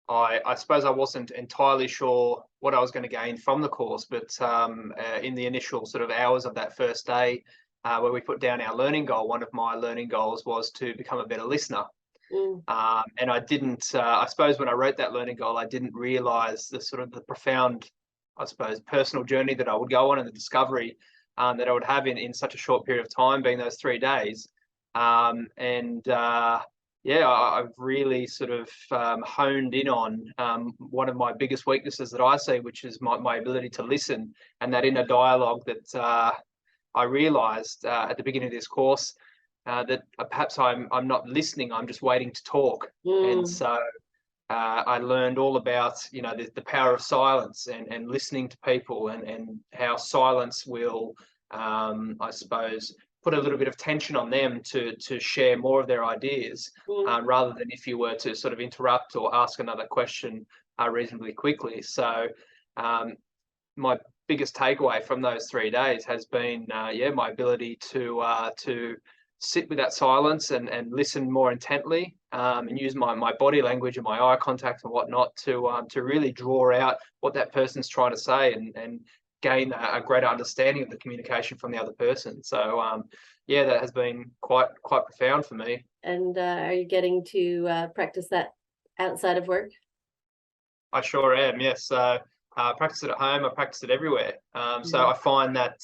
I suppose I wasn't entirely sure what I was going to gain from the course, but in the initial sort of hours of that first day, where we put down our learning goal, one of my learning goals was to become a better listener. Mm. And I didn't, I suppose when I wrote that learning goal, I didn't realize the sort of the profound, I suppose, personal journey that I would go on and the discovery that I would have in such a short period of time, being those 3 days. Yeah, I've really sort of honed in on one of my biggest weaknesses that I see, which is my ability to listen, and that inner dialogue that I realized at the beginning of this course that perhaps I'm not listening, I'm just waiting to talk. And Mm. so I learned all about, the power of silence and listening to people, and how silence will, I suppose, put a little bit of tension on them to share more of their ideas, Mm. rather than if you were to sort of interrupt or ask another question reasonably quickly. So um, my biggest takeaway from those 3 days has been, my ability to sit with that silence and listen more intently, and use my body language and my eye contact and whatnot to really draw out what that person's trying to say, and gain a greater understanding of the communication from the other person. So yeah, that has been quite profound for me. And are you getting to practice that outside of work? I sure am, yes. So I practice it at home, I practice it everywhere. So Mhm. I find that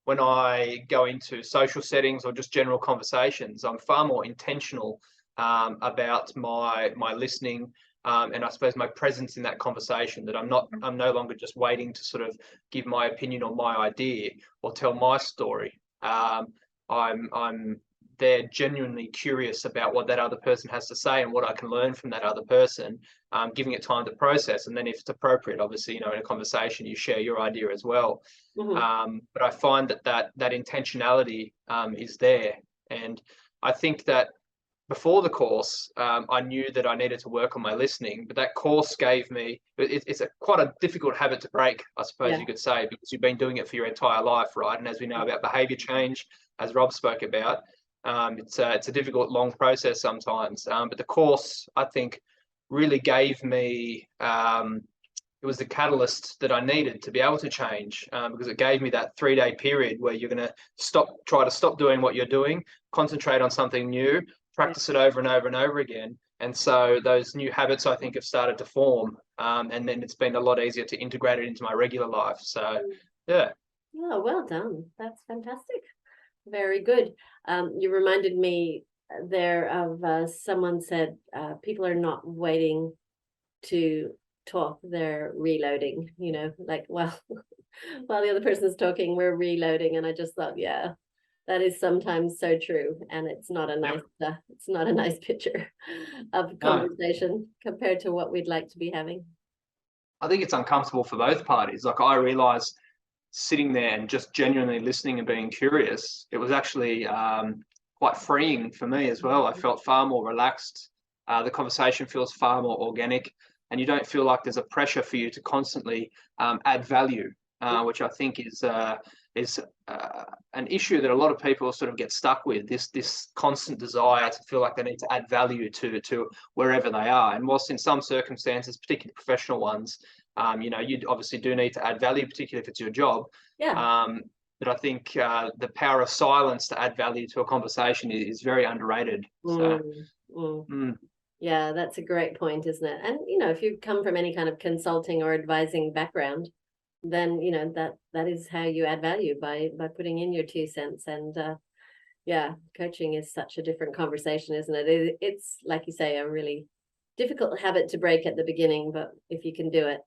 when I go into social settings or just general conversations, I'm far more intentional about my listening, and I suppose my presence in that conversation, that I'm no longer just waiting to sort of give my opinion or my idea or tell my story. I'm there genuinely curious about what that other person has to say and what I can learn from that other person, giving it time to process. And then if it's appropriate, obviously, in a conversation, you share your idea as well. Mhm. But I find that intentionality is there. And I think that before the course, I knew that I needed to work on my listening, but that course gave me, it's quite a difficult habit to break, I suppose Yeah. you could say, because you've been doing it for your entire life, right? And as we know about behavior change, as Rob spoke about, it's a difficult, long process sometimes. But the course, I think, really gave me, it was the catalyst that I needed to be able to change, because it gave me that 3 day period where you're going to try to stop doing what you're doing, concentrate on something new, Yeah. practice it over and over and over again. And so those new habits, I think, have started to form. And then it's been a lot easier to integrate it into my regular life. So, Mm. yeah. Oh, well done. That's fantastic. Very good. You reminded me there of someone said people are not waiting to talk, they're reloading, like, well, while the other person's talking, we're reloading. And I just thought, yeah, that is sometimes so true. And Yep. it's not a nice picture of No, conversation compared to what we'd like to be having. I think it's uncomfortable for both parties. Like, I realized sitting there and just genuinely listening and being curious, it was actually quite freeing for me as well. I felt far more relaxed. The conversation feels far more organic, and you don't feel like there's a pressure for you to constantly add value, which I think is an issue that a lot of people sort of get stuck with. This constant desire to feel like they need to add value to wherever they are. And whilst in some circumstances, particularly professional ones, you obviously do need to add value, particularly if it's your job. Yeah. Um, but I think the power of silence to add value to a conversation is very underrated. So, Mm, mm. mm, Yeah, that's a great point, isn't it? And if you come from any kind of consulting or advising background, then that is how you add value, by putting in your 2 cents. And yeah, coaching is such a different conversation, isn't it? It's like you say, a really difficult habit to break at the beginning, but if you can do it,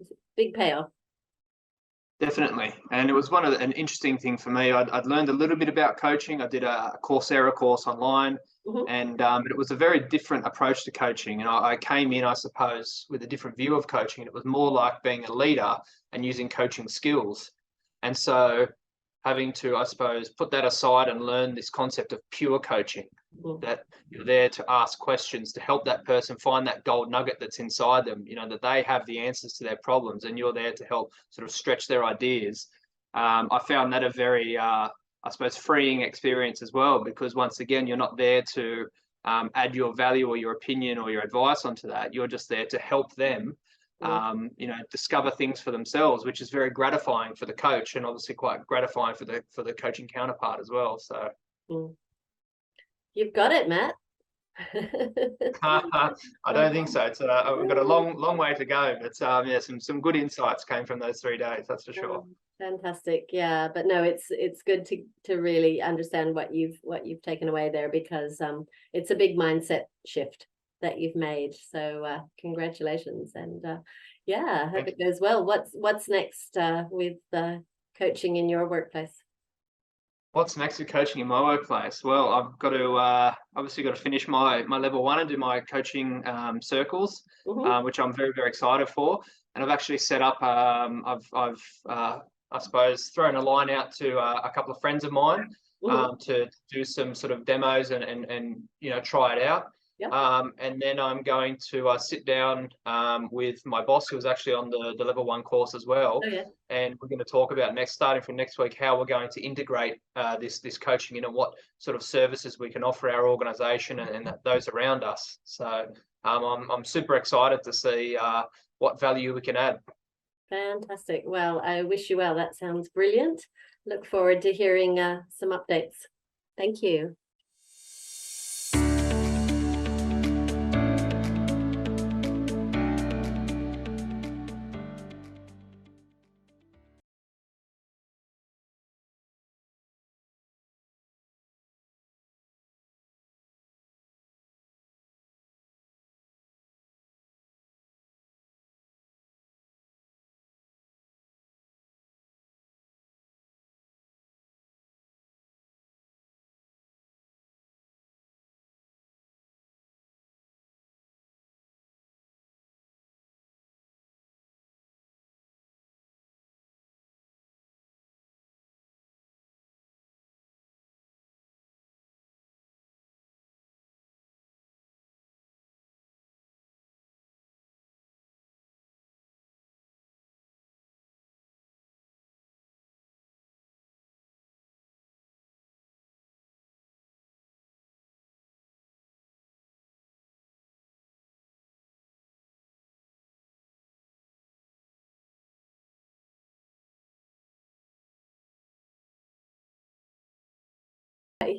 it's a big payoff. definitely. And it was an interesting thing for me. I'd learned a little bit about coaching. I did a Coursera course online, Mhm. and but it was a very different approach to coaching. And I came in, I suppose, with a different view of coaching. And it was more like being a leader and using coaching skills. And so having to, I suppose, put that aside and learn this concept of pure coaching, Mm. that you're there to ask questions to help that person find that gold nugget that's inside them, that they have the answers to their problems, and you're there to help sort of stretch their ideas. I found that a very, I suppose, freeing experience as well, because once again, you're not there to add your value or your opinion or your advice onto that. You're just there to help them, you know, discover things for themselves, which is very gratifying for the coach, and obviously quite gratifying for the coaching counterpart as well. So you've got it, Matt. I don't think so. It's we've got a long way to go, but yeah, some good insights came from those 3 days, that's for sure. Fantastic. Yeah, but no, it's good to really understand what you've taken away there, because it's a big mindset shift that you've made. So congratulations, and yeah, I hope it goes well. What's next with coaching in your workplace? What's next with coaching in my workplace? Well, I've got to obviously got to finish my level 1 and do my coaching circles, which I'm very excited for. And I've actually set up. I've I suppose thrown a line out to a couple of friends of mine to do some sort of demos and you know, try it out. Yep. And then I'm going to sit down with my boss, who's actually on the level 1 course as well. Oh, yeah. And we're going to talk about starting from next week, how we're going to integrate this coaching in, and what sort of services we can offer our organisation and those around us. So I'm super excited to see what value we can add. Fantastic. Well, I wish you well. That sounds brilliant. Look forward to hearing some updates. Thank you.